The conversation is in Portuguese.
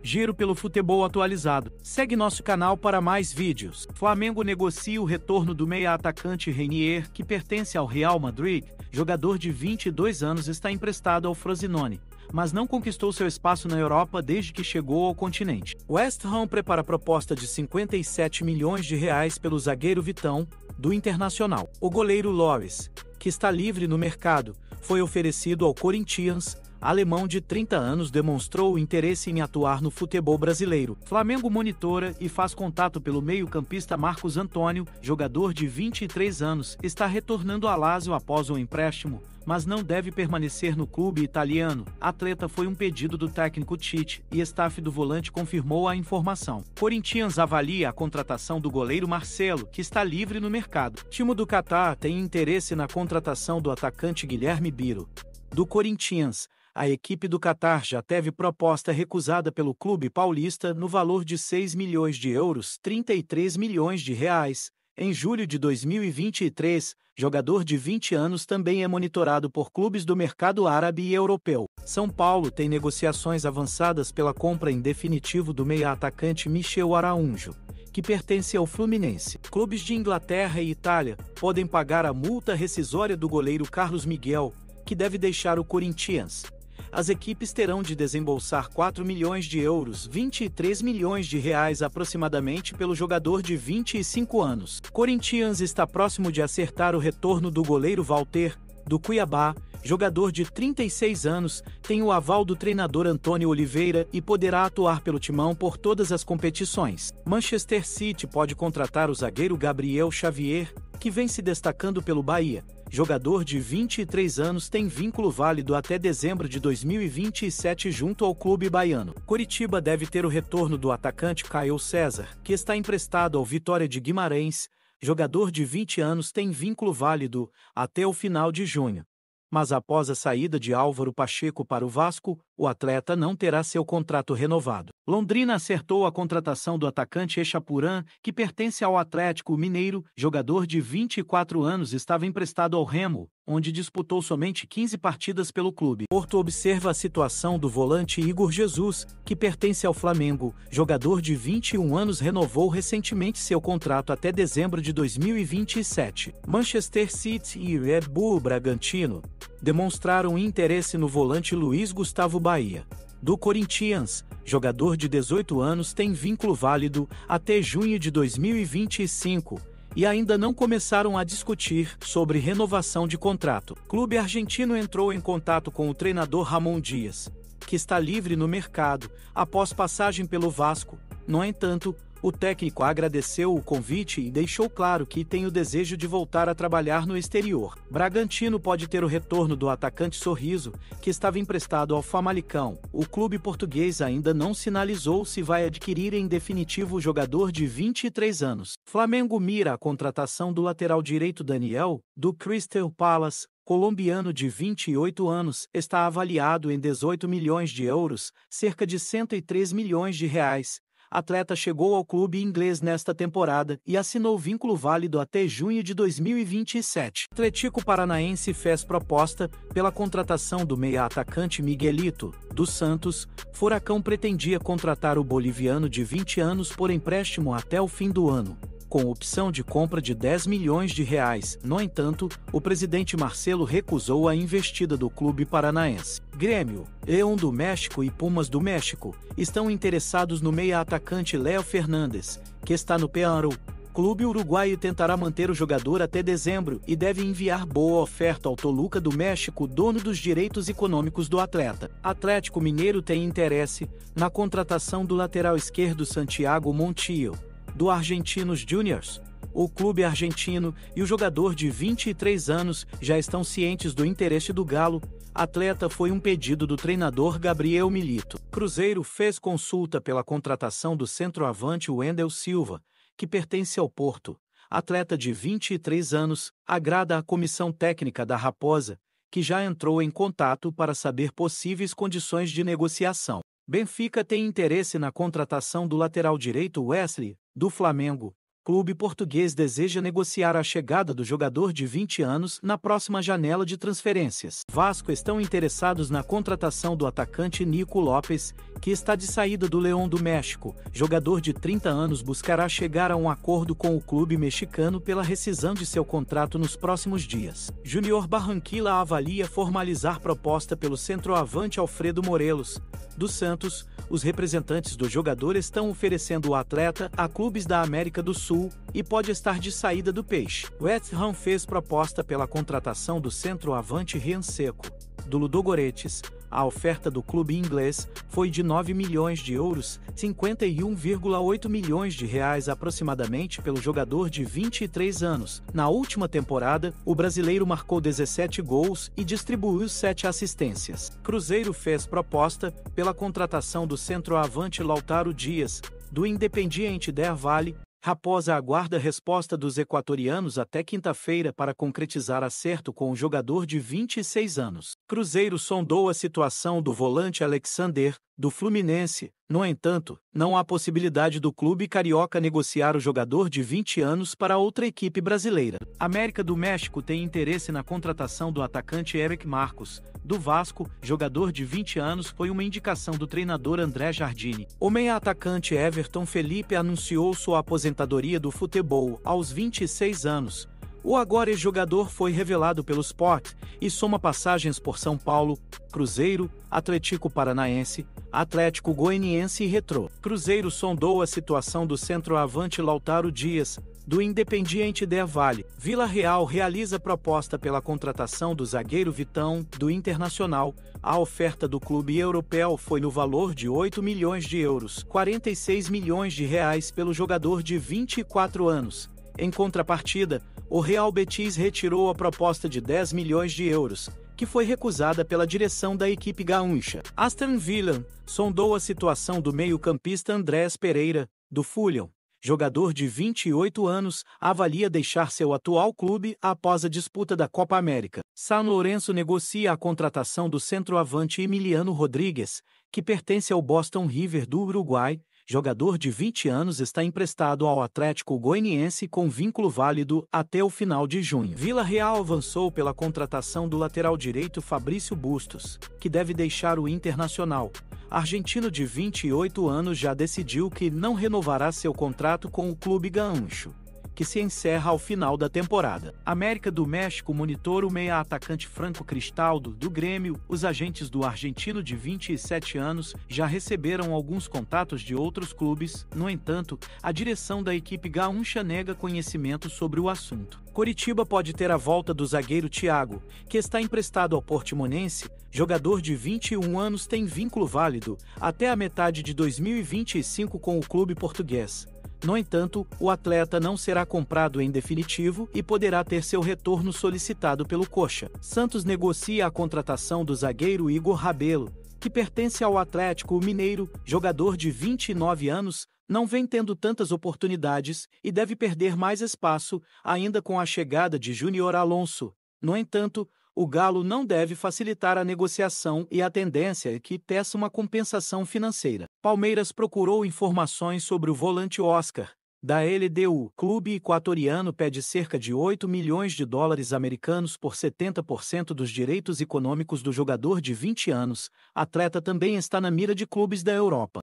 Giro pelo futebol atualizado. Segue nosso canal para mais vídeos. Flamengo negocia o retorno do meia-atacante Reinier, que pertence ao Real Madrid. Jogador de 22 anos está emprestado ao Frosinone, mas não conquistou seu espaço na Europa desde que chegou ao continente. West Ham prepara proposta de 57 milhões de reais pelo zagueiro Vitão, do Internacional. O goleiro Loris, que está livre no mercado, foi oferecido ao Corinthians. Alemão de 30 anos demonstrou interesse em atuar no futebol brasileiro. Flamengo monitora e faz contato pelo meio-campista Marcos Antônio, jogador de 23 anos, está retornando a Lazio após o empréstimo, mas não deve permanecer no clube italiano. Atleta foi um pedido do técnico Tite e staff do volante confirmou a informação. Corinthians avalia a contratação do goleiro Marcelo, que está livre no mercado. Time do Catar tem interesse na contratação do atacante Guilherme Biro, do Corinthians. A equipe do Catar já teve proposta recusada pelo clube paulista no valor de 6 milhões de euros, 33 milhões de reais. Em julho de 2023, jogador de 20 anos também é monitorado por clubes do mercado árabe e europeu. São Paulo tem negociações avançadas pela compra em definitivo do meia-atacante Michel Araújo, que pertence ao Fluminense. Clubes de Inglaterra e Itália podem pagar a multa rescisória do goleiro Carlos Miguel, que deve deixar o Corinthians. As equipes terão de desembolsar 4 milhões de euros, 23 milhões de reais aproximadamente pelo jogador de 25 anos. Corinthians está próximo de acertar o retorno do goleiro Walter, do Cuiabá. Jogador de 36 anos, tem o aval do treinador Antônio Oliveira e poderá atuar pelo timão por todas as competições. Manchester City pode contratar o zagueiro Gabriel Xavier, que vem se destacando pelo Bahia. Jogador de 23 anos tem vínculo válido até dezembro de 2027 junto ao clube baiano. Coritiba deve ter o retorno do atacante Caio César, que está emprestado ao Vitória de Guimarães. Jogador de 20 anos tem vínculo válido até o final de junho. Mas após a saída de Álvaro Pacheco para o Vasco, o atleta não terá seu contrato renovado. Londrina acertou a contratação do atacante Echapuran, que pertence ao Atlético Mineiro. Jogador de 24 anos estava emprestado ao Remo, onde disputou somente 15 partidas pelo clube. Porto observa a situação do volante Igor Jesus, que pertence ao Flamengo. Jogador de 21 anos renovou recentemente seu contrato até dezembro de 2027. Manchester City e Red Bull Bragantino demonstraram interesse no volante Luiz Gustavo Bahia, do Corinthians. Jogador de 18 anos tem vínculo válido até junho de 2025 e ainda não começaram a discutir sobre renovação de contrato. Clube argentino entrou em contato com o treinador Ramon Dias, que está livre no mercado após passagem pelo Vasco. No entanto, o técnico agradeceu o convite e deixou claro que tem o desejo de voltar a trabalhar no exterior. Bragantino pode ter o retorno do atacante Sorriso, que estava emprestado ao Famalicão. O clube português ainda não sinalizou se vai adquirir em definitivo o jogador de 23 anos. Flamengo mira a contratação do lateral direito Daniel, do Crystal Palace. Colombiano de 28 anos, está avaliado em 18 milhões de euros, cerca de 103 milhões de reais. Atleta chegou ao clube inglês nesta temporada e assinou vínculo válido até junho de 2027. Atlético Paranaense fez proposta pela contratação do meia-atacante Miguelito, do Santos. Furacão pretendia contratar o boliviano de 20 anos por empréstimo até o fim do ano, com opção de compra de 10 milhões de reais. No entanto, o presidente Marcelo recusou a investida do clube paranaense. Grêmio, Leão do México e Pumas do México estão interessados no meia-atacante Léo Fernandes, que está no Peñarol. Clube uruguaio tentará manter o jogador até dezembro e deve enviar boa oferta ao Toluca do México, dono dos direitos econômicos do atleta. Atlético Mineiro tem interesse na contratação do lateral esquerdo Santiago Montiel, do Argentinos Juniors. O clube argentino e o jogador de 23 anos já estão cientes do interesse do Galo. Atleta foi um pedido do treinador Gabriel Milito. Cruzeiro fez consulta pela contratação do centroavante Wendel Silva, que pertence ao Porto. Atleta de 23 anos, agrada a comissão técnica da Raposa, que já entrou em contato para saber possíveis condições de negociação. Benfica tem interesse na contratação do lateral direito Wesley, do Flamengo. Clube português deseja negociar a chegada do jogador de 20 anos na próxima janela de transferências. Vasco estão interessados na contratação do atacante Nico Lopes, que está de saída do León do México. Jogador de 30 anos buscará chegar a um acordo com o clube mexicano pela rescisão de seu contrato nos próximos dias. Junior Barranquilla avalia formalizar proposta pelo centroavante Alfredo Morelos, do Santos. Os representantes do jogador estão oferecendo o atleta a clubes da América do Sul e pode estar de saída do Peixe. West Ham fez proposta pela contratação do centroavante Rian Seco, do Ludogorets. A oferta do clube inglês foi de 9 milhões de euros, 51,8 milhões de reais aproximadamente pelo jogador de 23 anos. Na última temporada, o brasileiro marcou 17 gols e distribuiu 7 assistências. Cruzeiro fez proposta pela contratação do centroavante Lautaro Dias, do Independiente del Valle. Raposa aguarda resposta dos equatorianos até quinta-feira para concretizar acerto com o jogador de 26 anos. Cruzeiro sondou a situação do volante Alexander, do Fluminense. No entanto, não há possibilidade do clube carioca negociar o jogador de 20 anos para outra equipe brasileira. América do México tem interesse na contratação do atacante Eric Marcos, do Vasco. Jogador de 20 anos foi uma indicação do treinador André Jardine. O meia-atacante Everton Felipe anunciou sua aposentadoria do futebol aos 26 anos. O agora ex-jogador foi revelado pelo Sport e soma passagens por São Paulo, Cruzeiro, Atlético Paranaense, Atlético Goianiense e Retrô. Cruzeiro sondou a situação do centroavante Lautaro Dias, do Independiente del Valle. Vila Real realiza proposta pela contratação do zagueiro Vitão, do Internacional. A oferta do clube europeu foi no valor de 8 milhões de euros, 46 milhões de reais pelo jogador de 24 anos. Em contrapartida, o Real Betis retirou a proposta de 10 milhões de euros, que foi recusada pela direção da equipe gaúcha. Aston Villa sondou a situação do meio-campista Andrés Pereira, do Fulham. Jogador de 28 anos, avalia deixar seu atual clube após a disputa da Copa América. São Lourenço negocia a contratação do centroavante Emiliano Rodrigues, que pertence ao Boston River do Uruguai. Jogador de 20 anos está emprestado ao Atlético Goianiense com vínculo válido até o final de junho. Vila Real avançou pela contratação do lateral direito Fabrício Bustos, que deve deixar o Internacional. Argentino de 28 anos já decidiu que não renovará seu contrato com o clube gaúcho, que se encerra ao final da temporada. América do México monitora o meia-atacante Franco Cristaldo, do Grêmio. Os agentes do argentino de 27 anos já receberam alguns contatos de outros clubes. No entanto, a direção da equipe gaúcha nega conhecimento sobre o assunto. Coritiba pode ter a volta do zagueiro Thiago, que está emprestado ao Portimonense. Jogador de 21 anos tem vínculo válido até a metade de 2025 com o clube português. No entanto, o atleta não será comprado em definitivo e poderá ter seu retorno solicitado pelo Coxa. Santos negocia a contratação do zagueiro Igor Rabelo, que pertence ao Atlético Mineiro. Jogador de 29 anos, não vem tendo tantas oportunidades e deve perder mais espaço ainda com a chegada de Júnior Alonso. No entanto, o Galo não deve facilitar a negociação e a tendência é que peça uma compensação financeira. Palmeiras procurou informações sobre o volante Oscar, da LDU. Clube equatoriano pede cerca de 8 milhões de dólares americanos por 70% dos direitos econômicos do jogador de 20 anos. Atleta também está na mira de clubes da Europa.